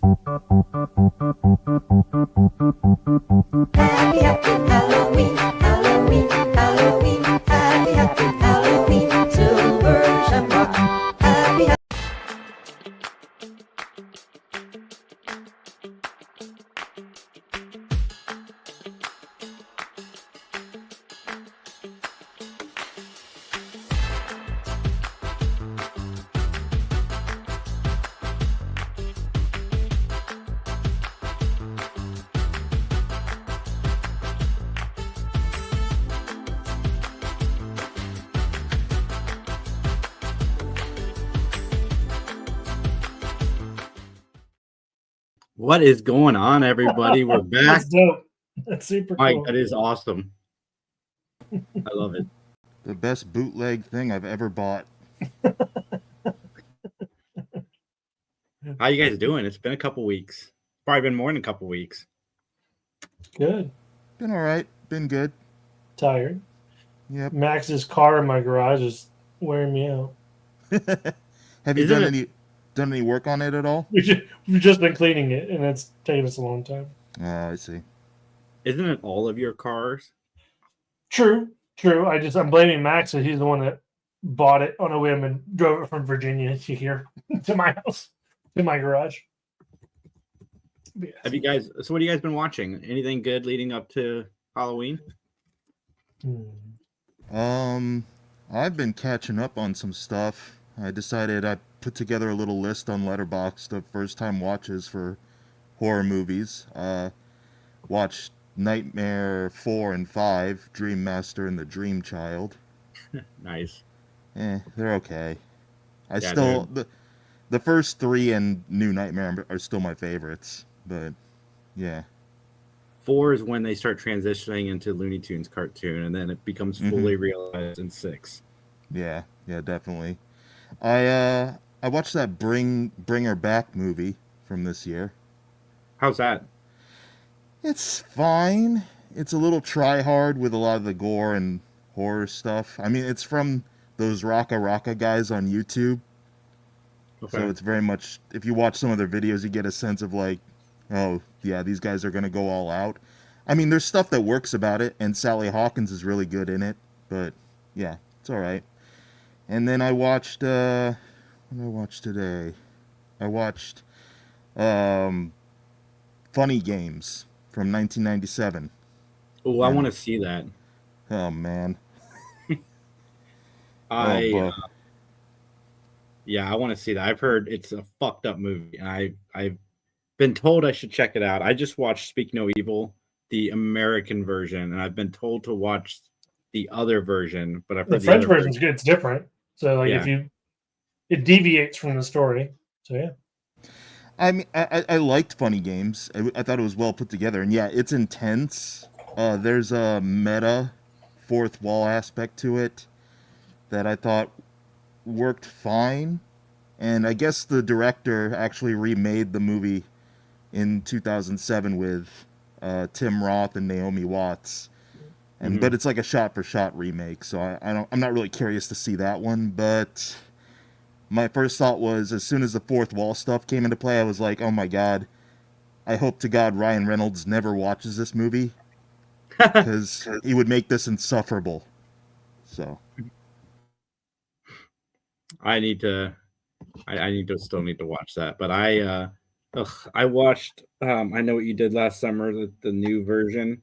Happy, happy Halloween, Halloween, Halloween. Happy, happy Halloween, Silver Shamrock. Happy, happy. What is going on, everybody? We're back. That's dope. That's super Mike, cool. that is awesome. I love it. The best bootleg thing I've ever bought. How you guys doing? It's been a couple weeks. Probably been more than a couple weeks. Good. Been all right. Been good. Tired. Yep. Max's car in my garage is wearing me out. Have you Isn't done any work on it at all? We've just been cleaning it, and it's taken us a long time. I see. Isn't it all of your cars? True. I'm blaming Max that he's the one that bought it on a whim and drove it from Virginia to here to my house, to my garage. Yes. Have you guys? So, what have you guys been watching? Anything good leading up to Halloween? I've been catching up on some stuff. I decided I put together a little list on Letterboxd of first-time watches for horror movies. Watched Nightmare 4 and 5, Dream Master and the Dream Child. Nice. They're okay. Yeah, The first 3 and New Nightmare are still my favorites, but yeah. 4 is when they start transitioning into Looney Tunes cartoon, and then it becomes fully realized in 6. Yeah, definitely. I watched that Bring Her Back movie from this year. How's that? It's fine. It's a little try-hard with a lot of the gore and horror stuff. I mean, it's from those Raka Raka guys on YouTube. Okay. So it's very much, if you watch some of their videos, you get a sense of like, oh, yeah, these guys are going to go all out. I mean, there's stuff that works about it, and Sally Hawkins is really good in it, but yeah, it's all right. And then I watched, what did I watch today? I watched Funny Games from 1997. Oh, I want to see that. Oh, man. Yeah, I want to see that. I've heard it's a fucked up movie, and I've been told I should check it out. I just watched Speak No Evil, the American version, and I've been told to watch the other version, but I've heard The French version's good. It's different. So, like, Yeah. it deviates from the story. So, yeah. I mean, I liked Funny Games. I thought it was well put together, and yeah, it's intense. There's a meta fourth wall aspect to it that I thought worked fine, and I guess the director actually remade the movie in 2007 with Tim Roth and Naomi Watts, but it's like a shot-for-shot remake. So I'm not really curious to see that one. But my first thought was, as soon as the fourth wall stuff came into play, I was like, oh my god, I hope to God Ryan Reynolds never watches this movie, because he would make this insufferable. So I still need to watch that. But I watched I Know What You Did Last Summer, the new version,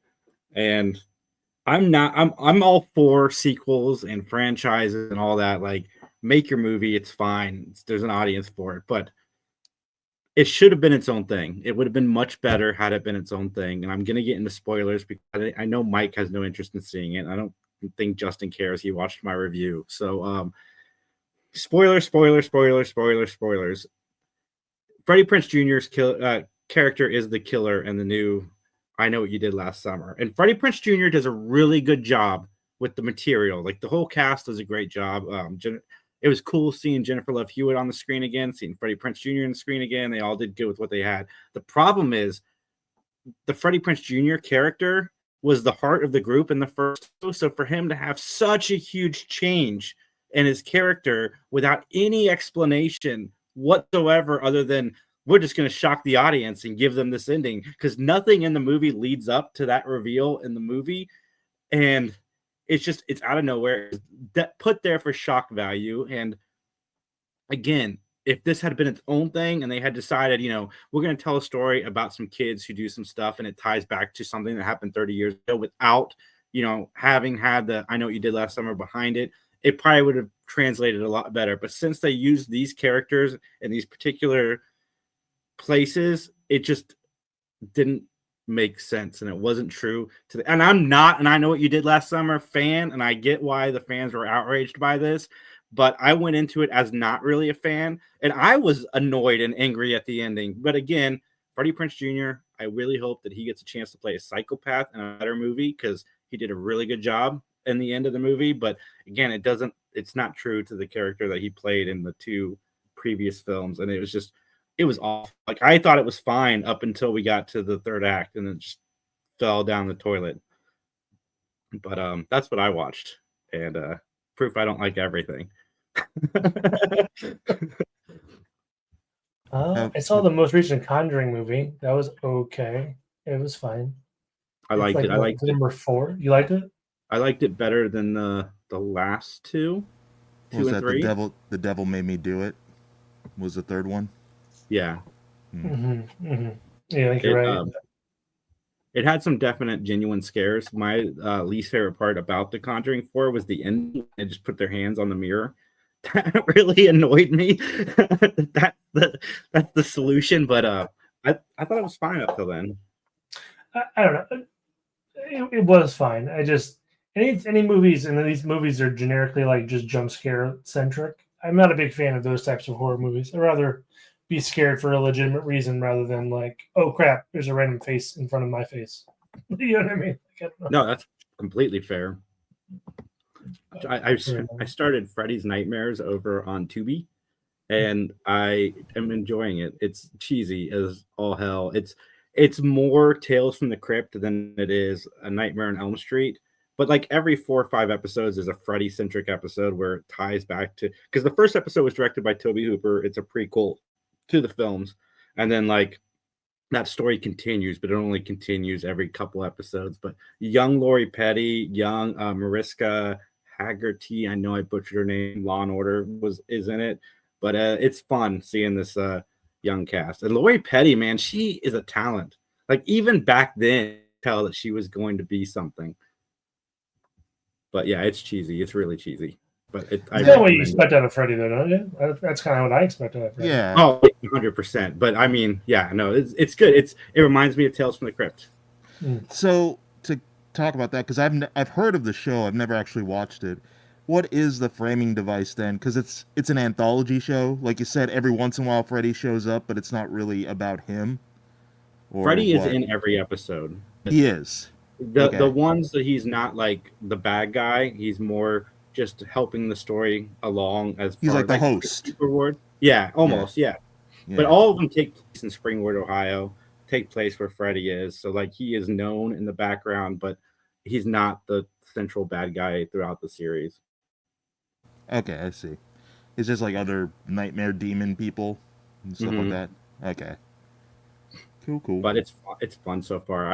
and I'm all for sequels and franchises and all that. Like, make your movie, it's fine. There's an audience for it, but it should have been its own thing. It would have been much better had it been its own thing. And I'm gonna get into spoilers because I know Mike has no interest in seeing it. I don't think Justin cares. He watched my review, so spoilers. Freddie Prinze Jr.'s character is the killer in the new I Know What You Did Last Summer. And Freddie Prinze Jr. does a really good job with the material. Like, the whole cast does a great job. It was cool seeing Jennifer Love Hewitt on the screen again, seeing Freddie Prinze Jr. on the screen again. They all did good with what they had. The problem is the Freddie Prinze Jr. character was the heart of the group in the first. So for him to have such a huge change in his character without any explanation whatsoever, other than we're just going to shock the audience and give them this ending, because nothing in the movie leads up to that reveal in the movie. And it's out of nowhere. That put there for shock value. And again, if this had been its own thing and they had decided, we're going to tell a story about some kids who do some stuff and it ties back to something that happened 30 years ago without, having had the I Know What You Did Last Summer behind it, it probably would have translated a lot better. But since they used these characters in these particular places, it just didn't make sense, and it wasn't true to and I'm not an I Know What You Did Last Summer fan, and I get why the fans were outraged by this, but I went into it as not really a fan, and I was annoyed and angry at the ending. But again, Freddie Prinze Jr., I really hope that he gets a chance to play a psychopath in a better movie, because he did a really good job in the end of the movie. But again, it's not true to the character that he played in the 2 previous films, and it was awful. Like, I thought it was fine up until we got to the 3rd act, and it just fell down the toilet. But that's what I watched, and proof I don't like everything. I saw the most recent Conjuring movie. That was okay. It was fine. I liked it. I liked it. Number 4. You liked it? I liked it better than the last 2. Was and that 3. The Devil Made Me Do It? Was the 3rd one? Yeah. Mm-hmm. Mm-hmm. Yeah, I think you're right. It had some definite, genuine scares. My least favorite part about The Conjuring 4 was the end. They just put their hands on the mirror. That really annoyed me. That's the solution. But I thought it was fine up till then. I don't know. It was fine. I just any movies, and these movies are generically like just jump scare centric. I'm not a big fan of those types of horror movies. I'd rather be scared for a legitimate reason rather than like, oh crap, there's a random face in front of my face. You know what I mean? Like, I don't know. No, that's completely fair. I started Freddy's Nightmares over on Tubi, and I am enjoying it. It's cheesy as all hell. It's more Tales from the Crypt than it is A Nightmare on Elm Street. But like every 4 or 5 episodes is a Freddy-centric episode where it ties back to, because the first episode was directed by Tobe Hooper. It's a prequel to the films, and then like that story continues, but it only continues every couple episodes. But young Lori Petty, young Mariska Haggerty, I know I butchered her name, Law and Order is in it, but it's fun seeing this young cast. And Lori Petty, man, she is a talent. Like even back then, tell that she was going to be something. But yeah, it's cheesy. It's really cheesy. But I know what you expect out of Freddy, though, don't you? That's kind of what I expect out of Freddy. Yeah. Oh, 100%. But I mean, yeah, no, it's good. It reminds me of Tales from the Crypt. So to talk about that, because I've heard of the show, I've never actually watched it. What is the framing device then? Because it's an anthology show, like you said. Every once in a while, Freddy shows up, but it's not really about him. Freddy is in every episode. He is. The ones that he's not like the bad guy, he's more just helping the story along as he's far like as, the host. Reward. Yeah, almost, yeah. But all of them take place in Springwood, Ohio, take place where Freddy is. So like he is known in the background, but he's not the central bad guy throughout the series. Okay, I see. It's just like other nightmare demon people and stuff like that. Okay. Cool. But it's fun so far.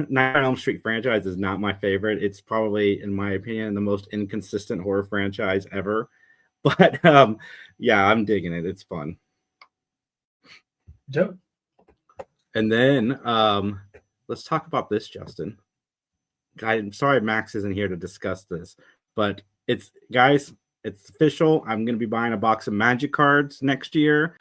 Nightmare on Elm Street franchise is not my favorite. It's probably, in my opinion, the most inconsistent horror franchise ever. But yeah, I'm digging it. It's fun. Yep. And then let's talk about this, Justin. I'm sorry Max isn't here to discuss this, but it's official. I'm going to be buying a box of Magic cards next year.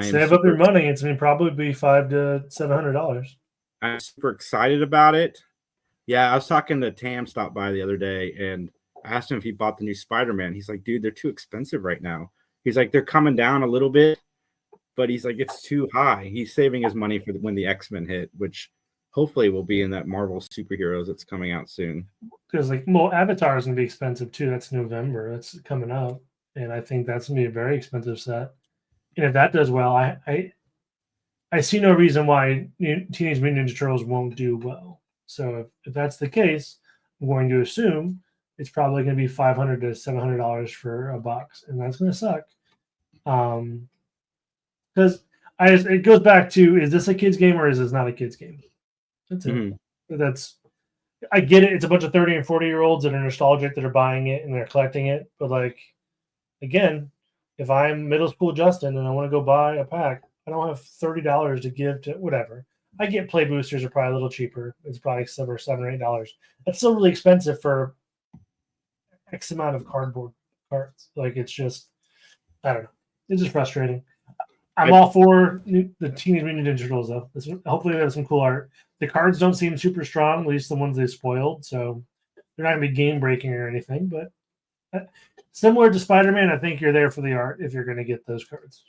Save up your money. It's going to probably be $500 to $700. I'm super excited about it. Yeah, I was talking to Tam, stopped by the other day, and I asked him if he bought the new Spider-Man. He's like, dude, they're too expensive right now. He's like, they're coming down a little bit, but he's like, it's too high. He's saving his money for when the X-Men hit, which hopefully will be in that Marvel superheroes that's coming out soon. Because Avatar is going to be expensive too. That's November. That's coming up, and I think that's going to be a very expensive set. And if that does well, I see no reason why Teenage Mutant Ninja Turtles won't do well. So if that's the case, I'm going to assume it's probably going to be $500 to $700 for a box, and that's going to suck. Because because it goes back to, is this a kid's game or is this not a kid's game? That's it. Mhm. I get it. It's a bunch of 30 and 40-year-olds that are nostalgic that are buying it and they're collecting it. But like, again, if I'm middle school Justin and I want to go buy a pack, I don't have $30 to give to whatever. I get play boosters are probably a little cheaper. It's probably $7 or $8. That's still really expensive for X amount of cardboard cards. Like, it's just, I don't know. It's just frustrating. I'm all for the Teenage Mutant Ninja Turtles, though. Hopefully, they have some cool art. The cards don't seem super strong, at least the ones they spoiled. So they're not going to be game breaking or anything. But similar to Spider-Man, I think you're there for the art if you're going to get those cards.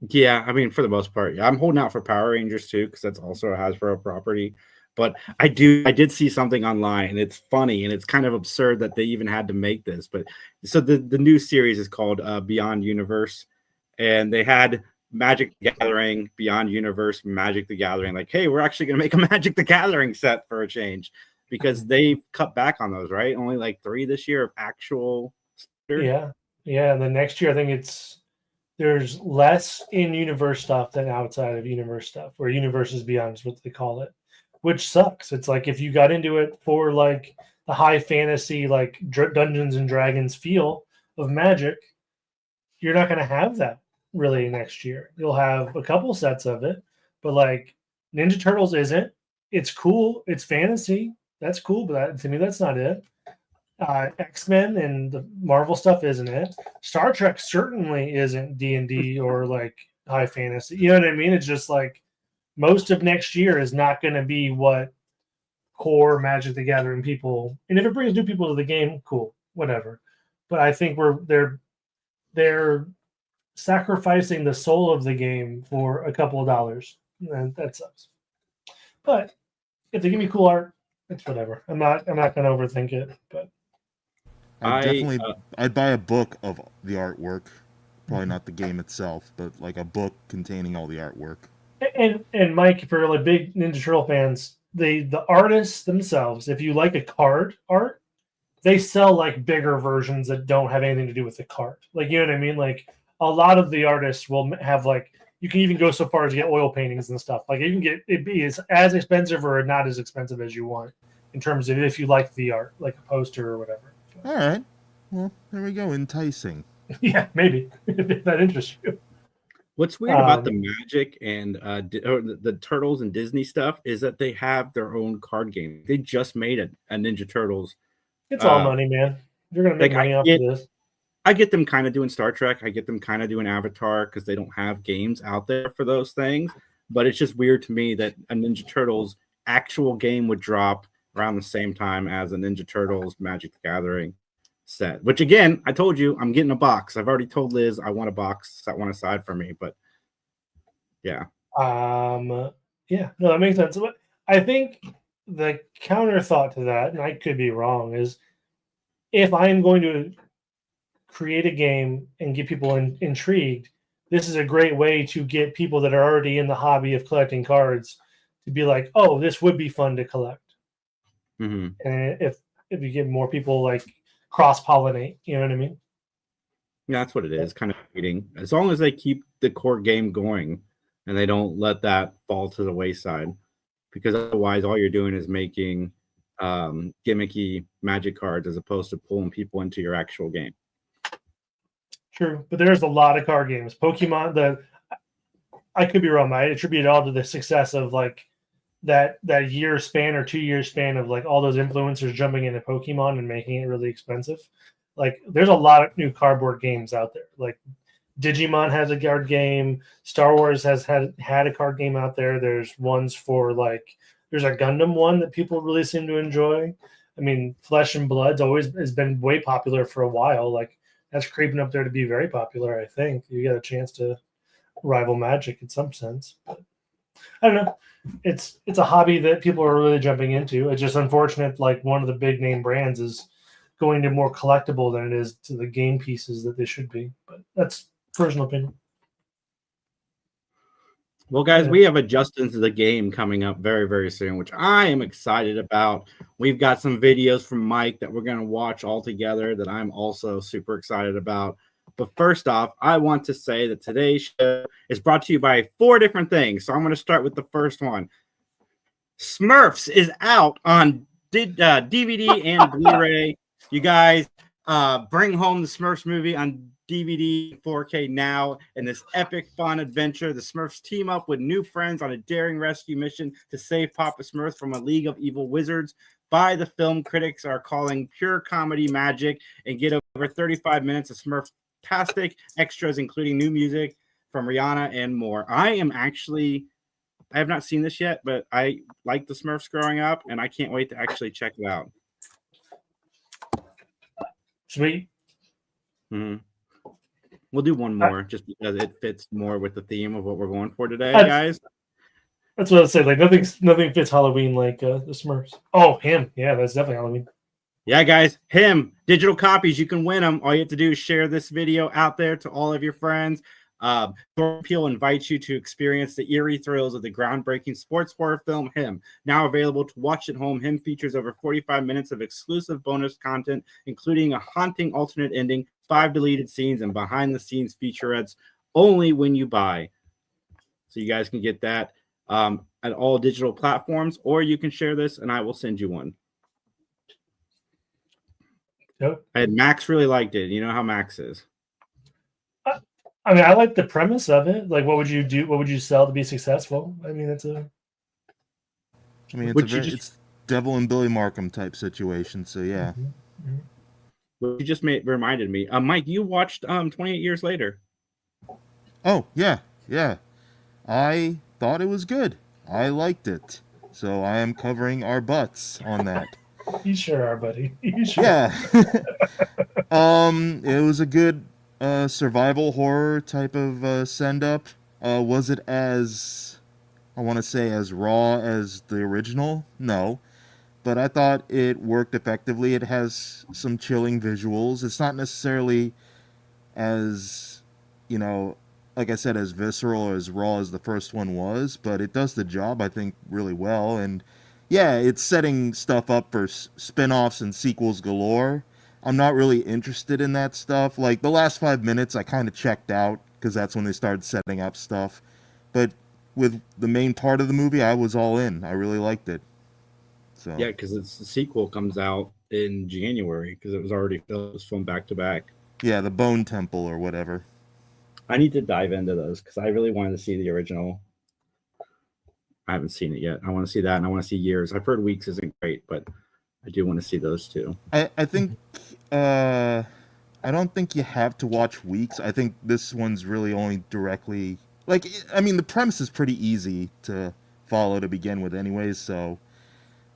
Yeah, I mean, for the most part, yeah. I'm holding out for Power Rangers too, because that's also a Hasbro property. But I did see something online, and it's funny, and it's kind of absurd that they even had to make this. But so the new series is called Beyond Universe, and they had Magic the Gathering, Beyond Universe, Magic the Gathering. Like, hey, we're actually going to make a Magic the Gathering set for a change, because they cut back on those, right? Only like 3 this year of actual. Yeah. And then next year, I think there's less in universe stuff than outside of universe stuff, where universe is beyond is what they call it, which sucks. It's like, if you got into it for like the high fantasy, like Dungeons and Dragons feel of Magic, you're not going to have that really next year. You'll have a couple sets of it, but like Ninja Turtles isn't. It's cool. It's fantasy. That's cool, but to me, that's not it. X-Men and the Marvel stuff isn't it. Star Trek certainly isn't D&D or like high fantasy. You know what I mean? It's just like most of next year is not going to be what core Magic the Gathering people. And if it brings new people to the game, cool, whatever. But I think they're sacrificing the soul of the game for a couple of dollars, and that sucks. But if they give me cool art, it's whatever. I'm not going to overthink it. But I'd buy a book of the artwork, probably not the game itself, but like a book containing all the artwork. And Mike, for like big Ninja Turtle fans, the artists themselves, if you like a card art, they sell like bigger versions that don't have anything to do with the card. Like, you know what I mean? Like, a lot of the artists will have like, you can even go so far as to get oil paintings and stuff. Like, you can get it be as expensive or not as expensive as you want in terms of if you like the art, like a poster or whatever. All right. Well, there we go. Enticing. Yeah, maybe if that interests you. What's weird about the Magic and the Turtles and Disney stuff is that they have their own card game. They just made a Ninja Turtles. It's all money, man. You're gonna make money off of this. I get them kind of doing Star Trek. I get them kind of doing Avatar because they don't have games out there for those things. But it's just weird to me that a Ninja Turtles actual game would drop around the same time as a Ninja Turtles Magic the Gathering set. Which, again, I told you, I'm getting a box. I've already told Liz I want a box, set one aside for me. But, yeah. Yeah, no, that makes sense. But I think the counter thought to that, and I could be wrong, is if I'm going to create a game and get people intrigued, this is a great way to get people that are already in the hobby of collecting cards to be like, oh, this would be fun to collect. Mm-hmm. And if you get more people like cross-pollinate, you know what I mean? Yeah, that's what it is, kind of waiting. As long as they keep the core game going and they don't let that fall to the wayside, because otherwise all you're doing is making gimmicky Magic cards as opposed to pulling people into your actual game. True, but there's a lot of card games. Pokemon, I could be wrong. I attribute it all to the success of like that year span or 2 year span of like all those influencers jumping into Pokemon and making it really expensive. Like, there's a lot of new cardboard games out there. Like, Digimon has a card game. Star Wars has had a card game out there. There's ones for like, there's a Gundam one that people really seem to enjoy. I mean, Flesh and Blood's always has been way popular for a while. Like, that's creeping up there to be very popular. I think you get a chance to rival Magic in some sense. But I don't know. It's a hobby that people are really jumping into. It's just unfortunate. Like, one of the big name brands is going to more collectible than it is to the game pieces that they should be. But that's personal opinion. Well, guys, we have a Justin's the Game coming up very, very soon, which I am excited about. We've got some videos from Mike that we're going to watch all together that I'm also super excited about. But first off, I want to say that today's show is brought to you by 4 different things. So I'm going to start with the first one. Smurfs is out on DVD and Blu-ray. You guys bring home the Smurfs movie on DVD 4K now in this epic fun adventure. The Smurfs team up with new friends on a daring rescue mission to save Papa Smurf from a league of evil wizards. By the film critics are calling pure comedy magic, and get over 35 minutes of Smurf-tastic extras, including new music from Rihanna and more. I have not seen this yet, but I like the Smurfs growing up, and I can't wait to actually check it out. Sweet. Mm-hmm. We'll do one more just because it fits more with the theme of what we're going for today, That's- guys. That's what I say. Like nothing fits Halloween like the Smurfs. Oh, him. Yeah, that's definitely Halloween. Yeah, guys, him. Digital copies. You can win them. All you have to do is share this video out there to all of your friends. Jordan Peele invites you to experience the eerie thrills of the groundbreaking sports horror film Him. Now available to watch at home, Him features over 45 minutes of exclusive bonus content, including a haunting alternate ending, 5 deleted scenes, and behind-the-scenes featurettes only when you buy. So you guys can get that at all digital platforms, or you can share this, and I will send you one. Yep. And Max really liked it. You know how Max is. I mean, I like the premise of it. Like, what would you do? What would you sell to be successful? I mean, it's it's Devil and Billy Markham type situation. So yeah. Mm-hmm. Well, you just reminded me. Mike, you watched 28 Years Later. Oh yeah. I thought it was good. I liked it. So I am covering our butts on that. You sure are, buddy. You sure. Yeah. It was a good survival horror type of send up. Was it as raw as the original? No. But I thought it worked effectively. It has some chilling visuals. It's not necessarily as, like I said, as visceral or as raw as the first one was, but it does the job, I think, really well. And yeah, it's setting stuff up for spin-offs and sequels galore. I'm not really interested in that stuff. Like, the last 5 minutes, I kind of checked out, because that's when they started setting up stuff. But with the main part of the movie, I was all in. I really liked it. So Yeah, because the sequel comes out in January, because it was already filmed back to back. Yeah, the Bone Temple or whatever. I need to dive into those, because I really wanted to see the original. I haven't seen it yet. I want to see that, and I want to see Years. I've heard Weeks isn't great, but I do want to see those too. I think I don't think you have to watch Weeks. I think this one's really only directly the premise is pretty easy to follow to begin with anyways, so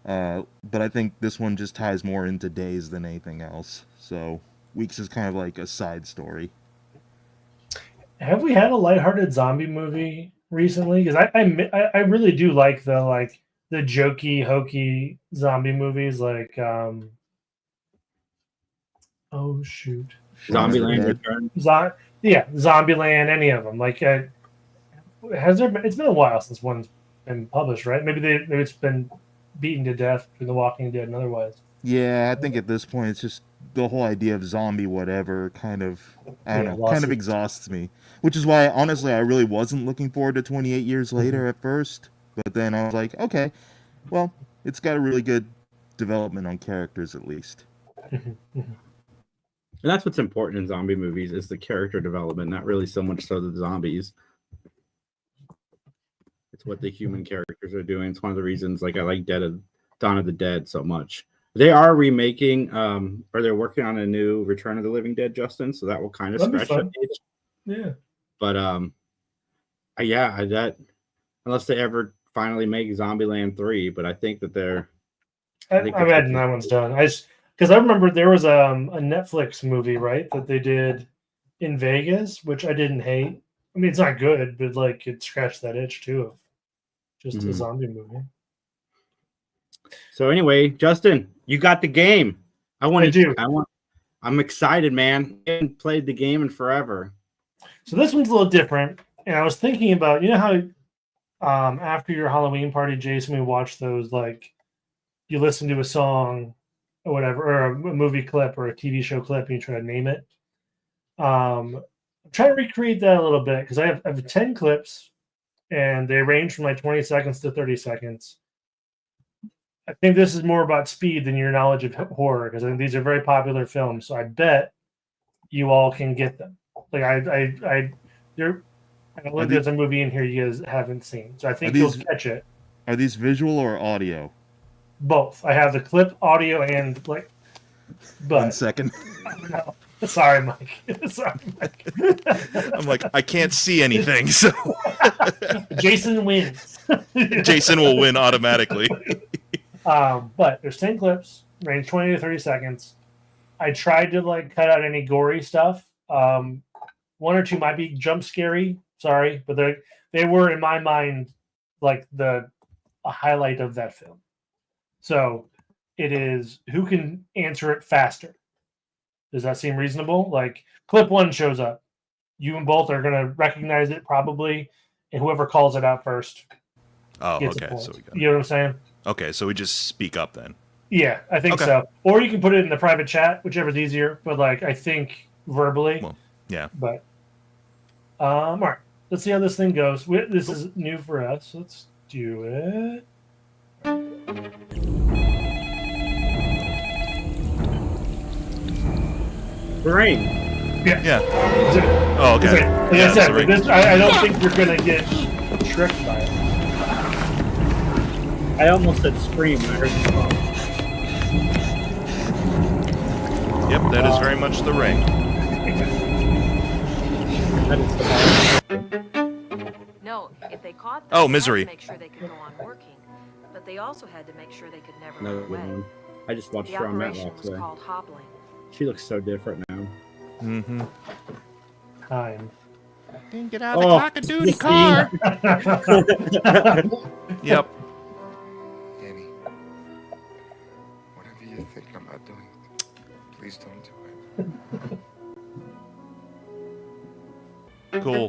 but I think this one just ties more into Days than anything else. So Weeks is kind of like a side story. Have we had a lighthearted zombie movie recently? Because I really do like the jokey, hokey zombie movies, like oh shoot, Zombieland Return. Zombieland, any of them. Like, has there been? It's been a while since one's been published, right? Maybe it's been beaten to death between The Walking Dead and otherwise. Yeah, I think at this point it's just the whole idea of zombie whatever kind of kind of exhausts me. Which is why, honestly, I really wasn't looking forward to 28 Years Later at first. But then I was like, okay, well, it's got a really good development on characters at least. And that's what's important in zombie movies is the character development, not really so much so the zombies. It's what the human characters are doing. It's one of the reasons I like Dawn of the Dead so much. They are remaking, or they're working on a new Return of the Living Dead, Justin, so that will kind of scratch that itch. Yeah. But that unless they ever finally make Zombieland 3, but I think that they're I imagine that one's done. Because I remember there was a Netflix movie, right, that they did in Vegas, which I didn't hate. I mean, it's not good, but it scratched that itch too of just a zombie movie. So anyway, Justin, you got the game. I'm excited, man. I haven't played the game in forever. So this one's a little different, and I was thinking about, how after your Halloween party, Jason, we watched those you listen to a song or whatever, or a movie clip or a TV show clip, and you try to name it. I'm trying to recreate that a little bit because I have 10 clips, and they range from like 20 seconds to 30 seconds. I think this is more about speed than your knowledge of horror, because I think these are very popular films. So I bet you all can get them. Like I look, there's a movie in here you guys haven't seen, so I think you'll catch it. Are these visual or audio? Both. I have the clip, audio, and like. But 1 second. No. Sorry, Mike. Sorry, Mike. I'm like, I can't see anything, so Jason wins. Jason will win automatically. But there's 10 clips, range 20 to 30 seconds. I tried to like cut out any gory stuff. One or two might be jump scary. Sorry, but they were in my mind like a highlight of that film. So it is who can answer it faster. Does that seem reasonable? Like clip 1 shows up. You and both are going to recognize it probably, and whoever calls it out first. Oh, gets okay. a point. So we got you know what I'm saying? Okay, so we just speak up then. Yeah, I think so. Or you can put it in the private chat, whichever's easier. But like, I think verbally. Well, yeah. But all right, let's see how this thing goes. This is new for us. Let's do it. Rain. Yeah. Oh, okay. Like Yeah, I said, right. I don't think you're gonna get tricked by it. I almost said scream when I heard the phone. Yep, that is very much the ring. That is the No, if they caught them, Oh, they had Misery. to make sure they could go on working, but they also had to make sure they could never Another run good away. one. I just watched The her on Matt operation last was way. called hobbling. She looks so different now. Mm-hmm. Time. Get out of the cock-a-doodle car. Yep. Danny, whatever you're thinking about doing, please don't do it. Cool.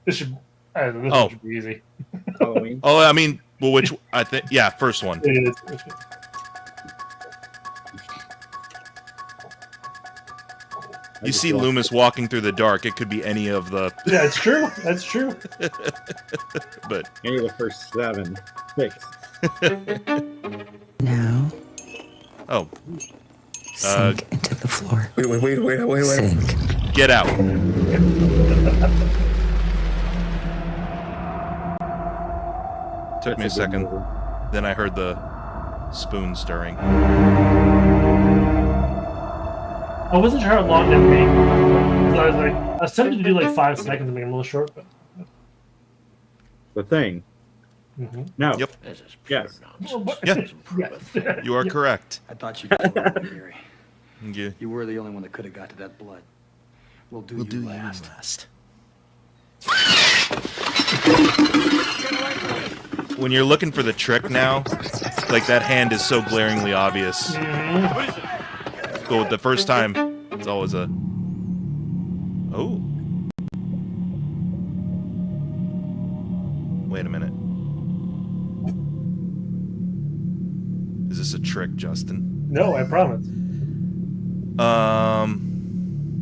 This should. This Oh. one should be easy. Halloween. Oh, I mean, well, which I think, yeah, first one. It is. You see Loomis walking through the dark. It could be any of the, Yeah, it's true. That's true. but Any of the first 7, 6. Now, oh, sink into the floor. Wait. Sink. get out. Took me a second. Then I heard the spoon stirring. I wasn't sure how long that would be. So I was tempted to do like 5 seconds to make it a little short, but. The Thing. Mm-hmm. No. Yep. This is Yes. nonsense. Yeah, Yes. you are correct. I thought you'd do it, Gary. You You were the only one that could have got to that blood. We'll do you last. When you're looking for the trick now, like that hand is so glaringly obvious. But the first time, it's always a. Oh. Wait a minute. Is this a trick, Justin? No, I promise.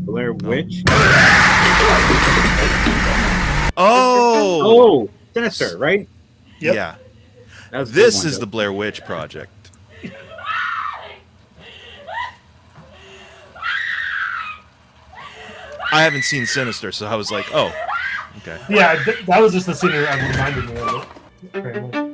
Blair Witch. Oh. Oh, Sinister, right? Yep. Yeah. That was a good This one, is though. the Blair Witch Project. I haven't seen Sinister, so I was like, oh, okay. Yeah, that was just the scene that reminded me of it. Apparently.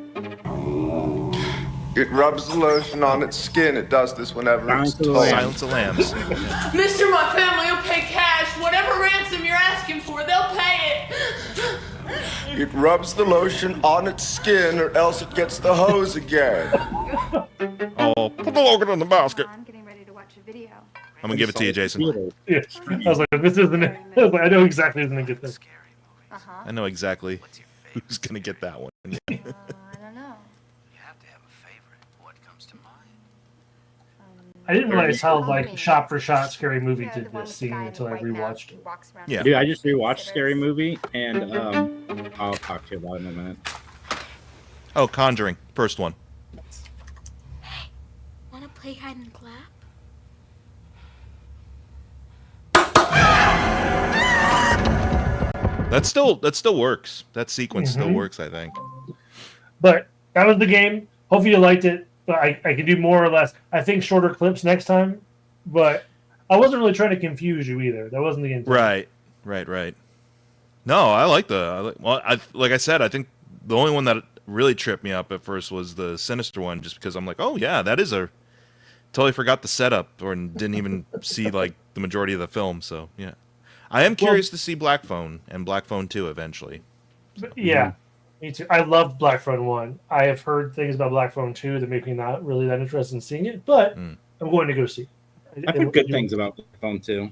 It rubs the lotion on its skin. It does this whenever it's Silence of the told. Lambs. Silence of Lambs. Mister, my family will pay cash. Whatever ransom you're asking for, they'll pay it. It rubs the lotion on its skin, or else it gets the hose again. Oh, put the logo in the basket. I'm getting ready to watch a video. I'm gonna give it to you, Jason. Yeah. I was like, this isn't it. I was like, I know exactly who's going to get this. Uh-huh. I know exactly who's gonna get that one. Yeah. I don't know. You have to have a favorite. What comes to mind? I didn't realize how like shot for shot Scary Movie You know, did the one this with the scene guy in until I the white rewatched mask it. who walks around Yeah. Dude, I just rewatched Scary Movie, and I'll talk to you about it in a minute. Oh, Conjuring, first one. Want to play hide and clap? That still works. That sequence still works, I think. But that was the game. Hopefully you liked it. But I can do more or less. I think shorter clips next time. But I wasn't really trying to confuse you either. That wasn't the intent. Right. No, like I said, I think the only one that really tripped me up at first was the Sinister one, just because I'm like, oh yeah, that is totally forgot the setup or didn't even see like the majority of the film. So yeah, I am curious to see Black Phone and Black Phone 2 eventually. Yeah, me too. I love Black Phone 1. I have heard things about Black Phone 2 that make me not really that interested in seeing it, but I'm going to go see it. I've heard good things about Black Phone 2.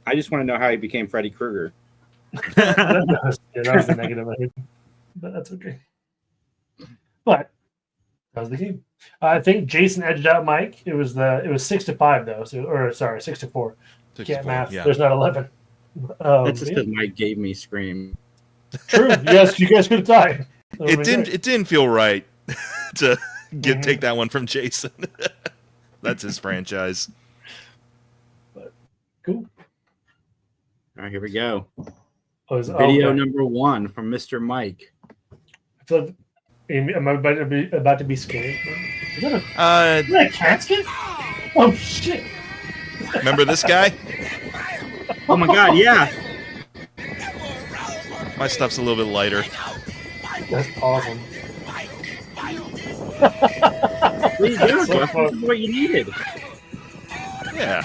I just want to know how he became Freddy Krueger. that was the negative I heard. But that's okay. But that was the game. I think Jason edged out Mike. It was 6-5 though. So, or sorry, 6-4. Can't math. Yeah. There's not 11. That's just because Mike gave me Scream. True. Yes, you guys could have tied. It didn't feel right to take that one from Jason. That's his franchise. But, cool. All right, here we go. Video number 1 from Mr. Mike. I feel like, am I about to be scared? Is that a casket? Oh shit! Remember this guy? Oh my god, yeah. My stuff's a little bit lighter. That's awesome. What are you doing? So this is what you needed. Yeah.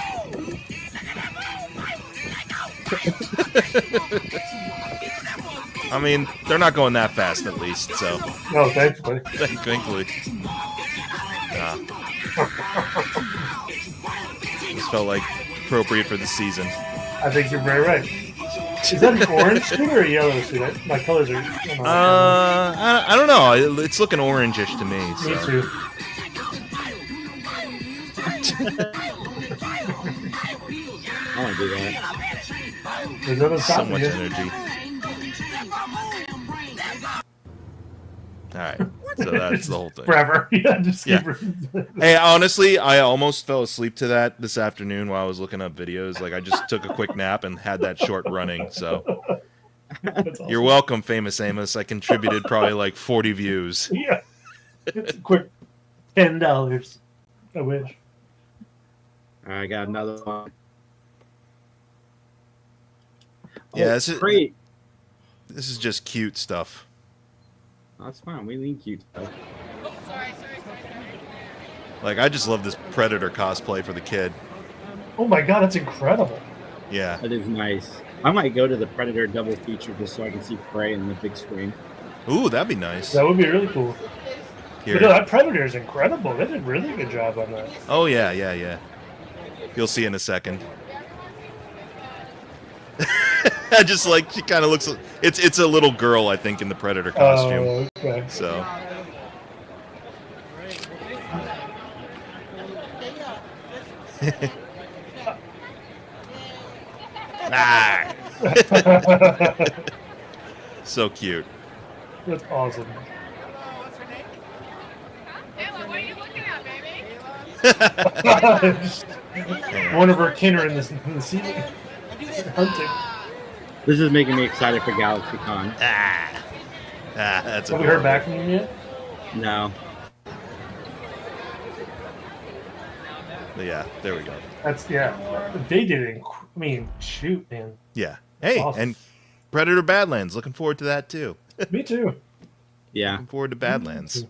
I mean, they're not going that fast, at least. So. No, thankfully. Thankfully. This felt like appropriate for the season. I think you're very right. Is that an orange suit or a yellow suit? My colors are. I don't know. It's looking orangish to me. So. Me too. I want to do that. There's so much energy. All right, so that's the whole thing. Forever, yeah. Hey, honestly, I almost fell asleep to that this afternoon while I was looking up videos. Like, I just took a quick nap and had that short running. So, awesome. You're welcome, Famous Amos. I contributed probably like 40 views. Yeah, it's a quick $10. I wish. I got another one. Yeah, this is great. This is just cute stuff. That's fine. We need cute stuff. Like, I just love this Predator cosplay for the kid. Oh my god, that's incredible. Yeah. That is nice. I might go to the Predator double feature just so I can see Prey in the big screen. Ooh, that'd be nice. That would be really cool. Here. But no, that Predator is incredible. They did a really good job on that. Oh, yeah. You'll see in a second. I just like, she kind of looks, it's a little girl, I think, in the Predator costume. Oh, okay. So. Ah. So cute. That's awesome. Emma, what are you looking at, baby? One of her kin are in the ceiling. Hunting. This is making me excited for GalaxyCon. That's. Have we heard back from you yet? No. Yeah, there we go. They did it. I mean, shoot, man. Yeah. Hey, awesome. And Predator Badlands. Looking forward to that too. Me too. Yeah. Looking forward to Badlands.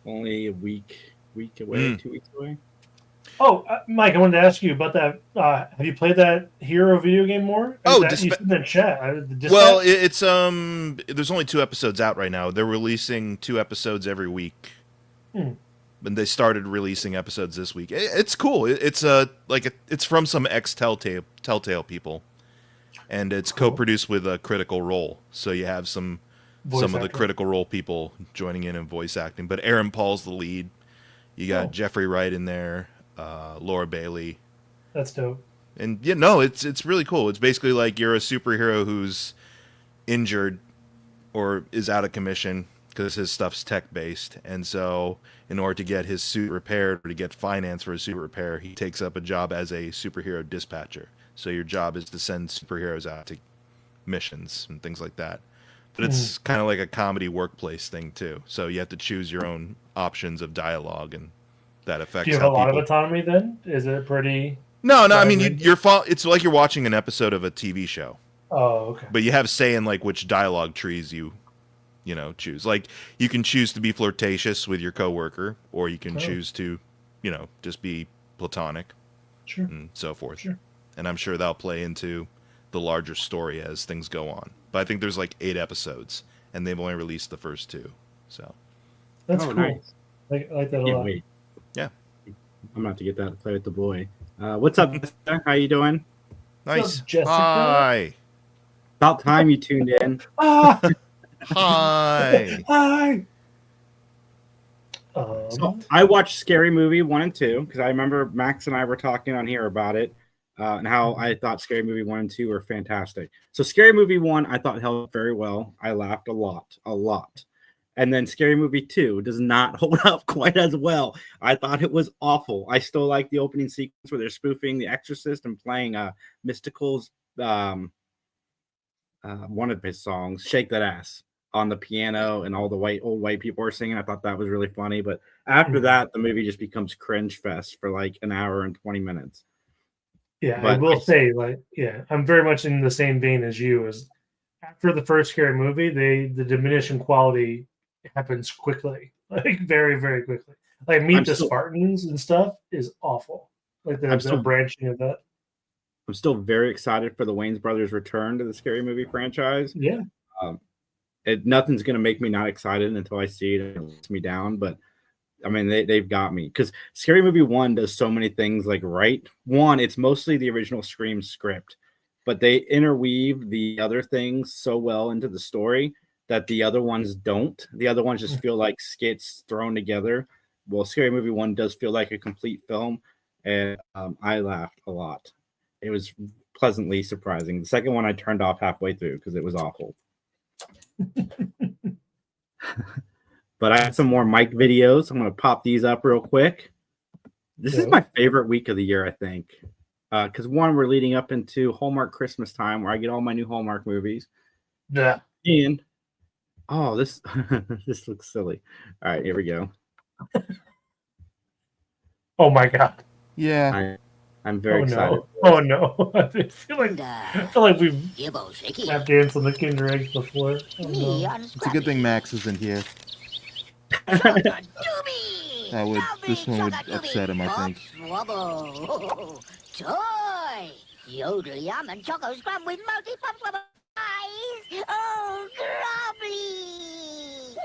Only a week away, 2 weeks away. Oh, Mike, I wanted to ask you about that. Have you played that Hero video game more? Oh, you said in the chat. Well, it's there's only 2 episodes out right now. They're releasing 2 episodes every week. And they started releasing episodes this week. It's cool. It's it's from some Telltale people, and it's co-produced with Critical Role. So you have some of the Critical Role people joining in voice acting. But Aaron Paul's the lead. You got Jeffrey Wright in there, Laura Bailey. That's dope. And it's really cool. It's basically like you're a superhero who's injured or is out of commission because his stuff's tech-based. And so in order to get his suit repaired or to get finance for his suit repair, he takes up a job as a superhero dispatcher. So your job is to send superheroes out to missions and things like that. But it's kind of like a comedy workplace thing too. So you have to choose your own options of dialogue, and that affects. Do you have a lot of autonomy then? Is it pretty? No. I mean, it's like you're watching an episode of a TV show. Oh, okay. But you have say in like which dialogue trees you choose. Like you can choose to be flirtatious with your coworker, or you can choose to, just be platonic. Sure. And so forth. Sure. And I'm sure that'll play into the larger story as things go on. But I think there's like 8 episodes, and they've only released the first 2. So that's cool. Nice. I like that a lot. Wait. Yeah. I'm about to get that to play with the boy. What's up, Jessica? How you doing? Nice. What's up, Jessica? Hi. About time you tuned in. Hi. Hi. So I watched Scary Movie 1 and 2 because I remember Max and I were talking on here about it and how I thought Scary Movie 1 and 2 were fantastic. So Scary Movie 1 I thought held up very well. I laughed a lot. And then Scary Movie 2 does not hold up quite as well. I thought it was awful. I still like the opening sequence where they're spoofing The Exorcist and playing Mystical's one of his songs, Shake That Ass, on the piano, and all the old white people are singing. I thought that was really funny. But after that, the movie just becomes cringe fest for like an hour and 20 minutes. Yeah, But I will say, I'm very much in the same vein as you. As after the first Scary Movie, the diminishing quality happens quickly, like very, very quickly. Like Meet the Spartans and stuff is awful. Like the branching of that. I'm still very excited for the Wayans brothers' return to the Scary Movie franchise. Yeah. Nothing's going to make me not excited until I see it and it lets me down. But I mean, they've got me because Scary Movie 1 does so many things like right. One, it's mostly the original Scream script, but they interweave the other things so well into the story that the other ones don't. The other ones just feel like skits thrown together. Well, Scary Movie 1 does feel like a complete film, and I laughed a lot. It was pleasantly surprising. The second one I turned off halfway through because it was awful. But I have some more Mike videos. I'm going to pop these up real quick. This is my favorite week of the year, I think. Because one, we're leading up into Hallmark Christmas time where I get all my new Hallmark movies. Yeah. And, this this looks silly. All right, here we go. Oh, my God. Yeah. I'm very excited. Oh, no. I feel like we've lap danced on the Kinder Eggs before. Oh, no. It's a good thing Max isn't here. This one would upset him, I think. Toy! Yodel yum and choco scrum with multi pops with eyes! Oh, grubbly!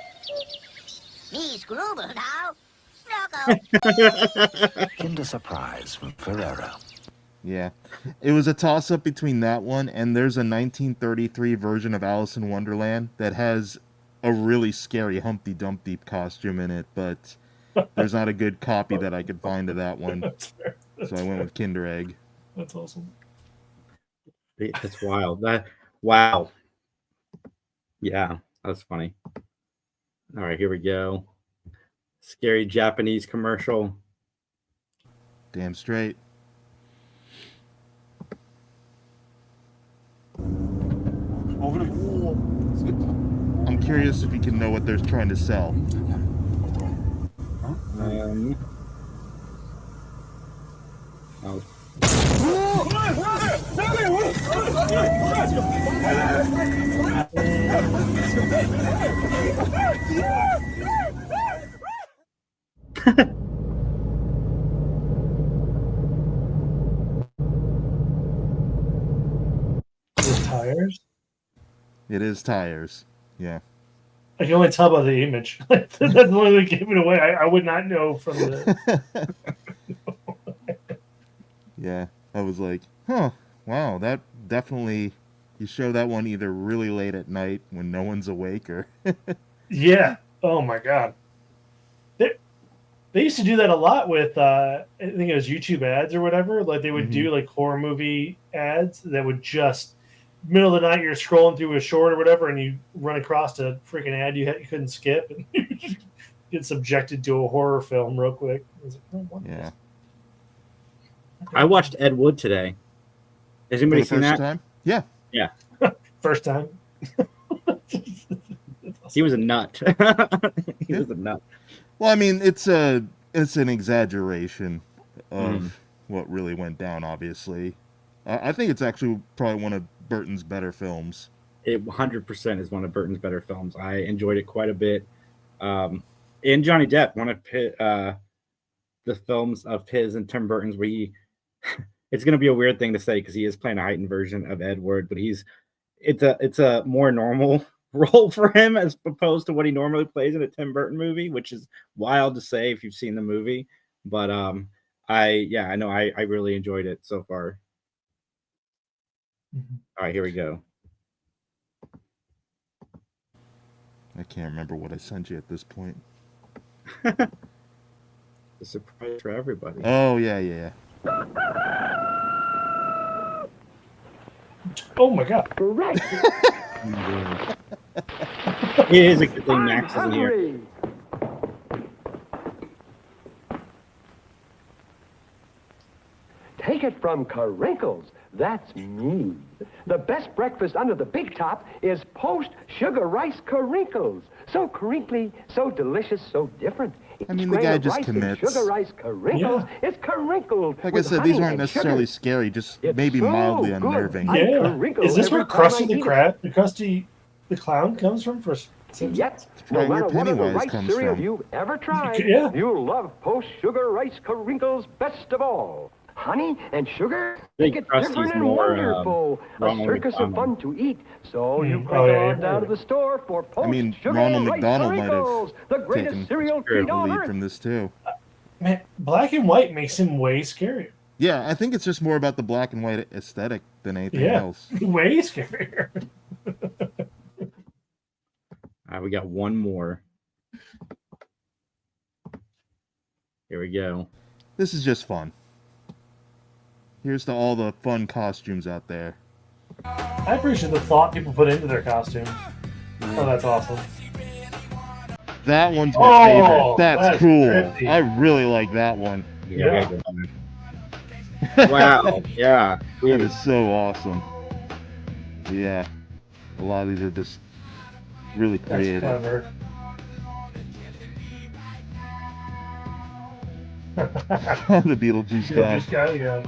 Me scrubble now! Snuggle! Kinder Surprise from Ferrero. Yeah. It was a toss-up between that one and there's a 1933 version of Alice in Wonderland that has a really scary Humpty Dumpty costume in it, but there's not a good copy that I could find of that one. That's fair. So I went with Kinder Egg. That's awesome. That's wild. Wow. Yeah, that's funny. All right, here we go. Scary Japanese commercial. Damn straight. I'm curious if you can know what they're trying to sell. Tires? It is tires. Yeah. I can only tell by the image. That's the only thing that gave it away. I would not know from the. Yeah. I was like, wow, that definitely. You show that one either really late at night when no one's awake or. Yeah. Oh my God. They used to do that a lot with, I think it was YouTube ads or whatever. Like they would do like horror movie ads that would just. Middle of the night, you're scrolling through a short or whatever, and you run across a freaking ad you couldn't skip, and you get subjected to a horror film real quick. I was like, oh, what yeah. I watched Ed Wood today. Has anybody seen that? Time? Yeah. Yeah. First time. He was a nut. He was a nut. Well, I mean, it's an exaggeration of what really went down. Obviously, I think it's actually probably one of Burton's better films. It 100% is one of Burton's better films. I enjoyed it quite a bit. And Johnny Depp, one of the films of his and Tim Burton's where it's going to be a weird thing to say because he is playing a heightened version of Edward, but it's a more normal role for him as opposed to what he normally plays in a Tim Burton movie, which is wild to say if you've seen the movie. But I know I really enjoyed it so far. Mm-hmm. All right, here we go. I can't remember what I sent you at this point. A surprise for everybody. Oh, yeah. Oh, my God. Right. It is a good thing Max isn't here. Take it from Carinkles. That's me. The best breakfast under the big top is post-sugar rice Carinkles. So crinkly, so delicious, so different. I mean, the guy just commits. Sugar rice Carinkles is Carinkles. Like I said, these aren't necessarily scary, just maybe mildly unnerving. Yeah. Is this where Krusty the Clown comes from? Yet, no matter what other rice cereal you've ever tried, you'll love post-sugar rice Carinkles best of all. Honey and sugar make it different and wonderful. A circus of fun to eat. So you crank on down to the store for post-sugar Ronald rice McDonald might Carinkles, the have greatest taken cereal treat on lead earth. from this too. Man, black and white makes him way scarier. Yeah, I think it's just more about the black and white aesthetic than anything else. Way scarier. All right, we got one more. Here we go. This is just fun. Here's to all the fun costumes out there. I appreciate the thought people put into their costumes. Oh, that's awesome. That one's my favorite. That's cool. Trippy. I really like that one. Yeah. Wow. Yeah. That is so awesome. Yeah. A lot of these are just really creative. That's clever. The Beetlejuice guy. Yeah.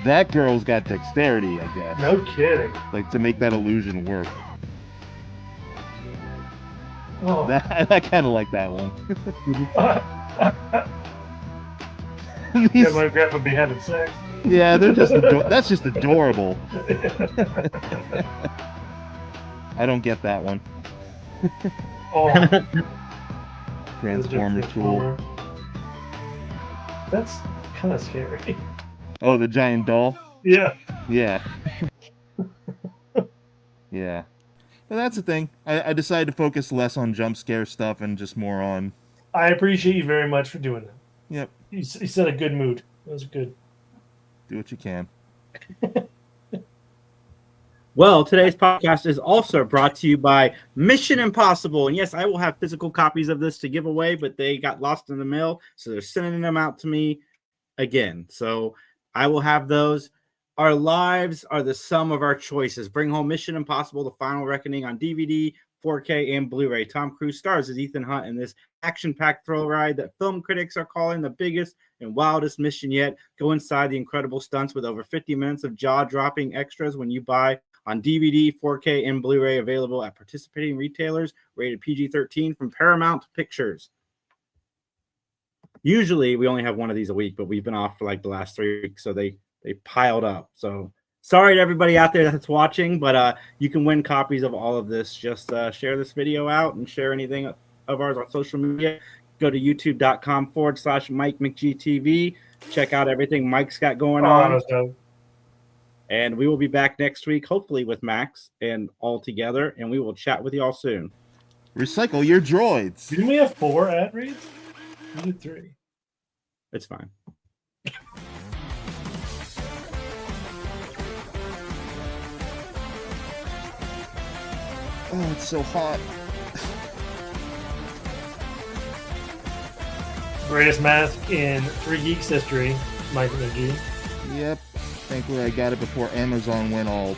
That girl's got dexterity, I guess. No kidding. Like to make that illusion work. Oh. I kind of like that one. Yeah, my grandpa beheaded sex. Yeah, they're just that's just adorable. I don't get that one. Oh. Transformer tool. That's kind of scary. Oh, the giant doll? Yeah. Yeah. Yeah. But that's the thing. I decided to focus less on jump scare stuff and just more on... I appreciate you very much for doing that. Yep. You set a good mood. That was good. Do what you can. Well, today's podcast is also brought to you by Mission Impossible. And yes, I will have physical copies of this to give away, but they got lost in the mail, so they're sending them out to me again. So I will have those. Our lives are the sum of our choices. Bring home Mission Impossible: The Final Reckoning on DVD, 4K, and Blu-ray. Tom Cruise stars as Ethan Hunt in this action-packed thrill ride that film critics are calling the biggest and wildest mission yet. Go inside the incredible stunts with over 50 minutes of jaw-dropping extras when you buy on DVD, 4K, and Blu-ray, available at participating retailers, rated PG-13 from Paramount Pictures. Usually, we only have one of these a week, but we've been off for like the last 3 weeks, so they piled up. So sorry to everybody out there that's watching, but you can win copies of all of this. Just share this video out and share anything of ours on social media. Go to youtube.com/Mike McGTV. Check out everything Mike's got going on. And we will be back next week, hopefully with Max and all together, and we will chat with you all soon. Recycle your droids. Didn't we have 4 ad reads? We did 3. It's fine. Oh, it's so hot. Greatest mask in 3 Geeks history, Mike McGee. Yep. Thankfully, I got it before Amazon went all